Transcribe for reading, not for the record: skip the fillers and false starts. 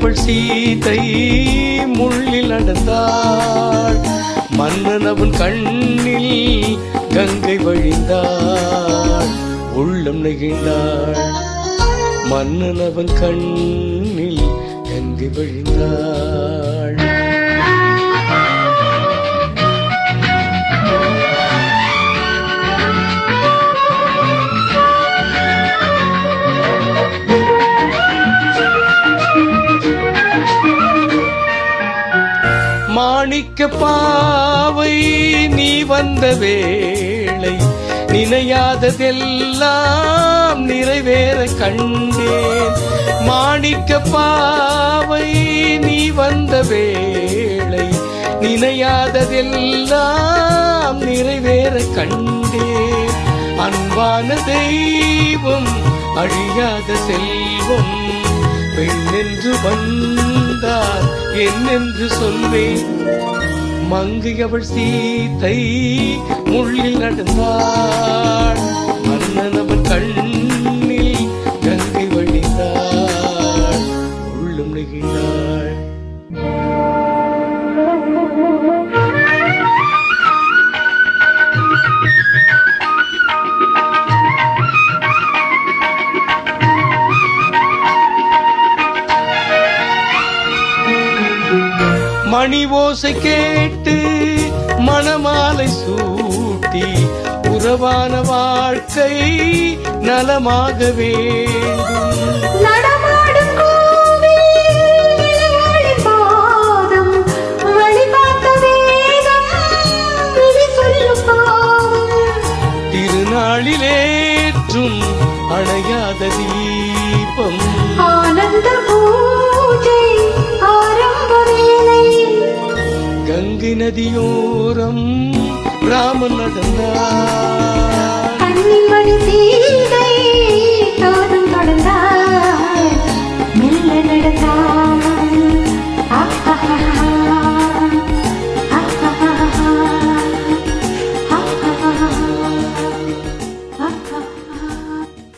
அவள் சீதை முள்ளில் நடந்தாள். மன்னன் அவன் கண்ணில் கங்கை வழிந்தாள். உள்ளம் நெகிழ்ந்தாள். மன்னன் அவன் கண்ணில் கங்கை வழிந்தாள். மாணிக்க பாவை நீ வந்த வேளை நினையாததெல்லாம் நிறைவேற கண்டேன். மாணிக்க பாவை நீ வந்த வேளை நினையாததெல்லாம் நிறைவேற கண்டேன். அன்பான தெய்வம் அழியாத செல்வம் பெண்ணென்று வந்தார் என்னென்று சொல்வேன். மங்கை அவள் சீதை முள்ளில் நடந்தாள். மன்னன் அவன் கண்ணில் கங்கை வழிந்தாள். உள்ளம் நெகிழ்ந்தாள். மணி ஓசை கேட்டு மணமாலை சூட்டி உறவான வாழ்க்கை நலமாக வேண்டும். நடமாடும் பாதம் வழிபார்க்க வேதம் சொல்லும் பாவம். திருநாளிலேற்றும் அணையாத தீபம் ஆனந்த பூஜை ஆரம்ப வேளை. கங்கை நதியோரம் ராமன் நடந்தார். கன்னிமணி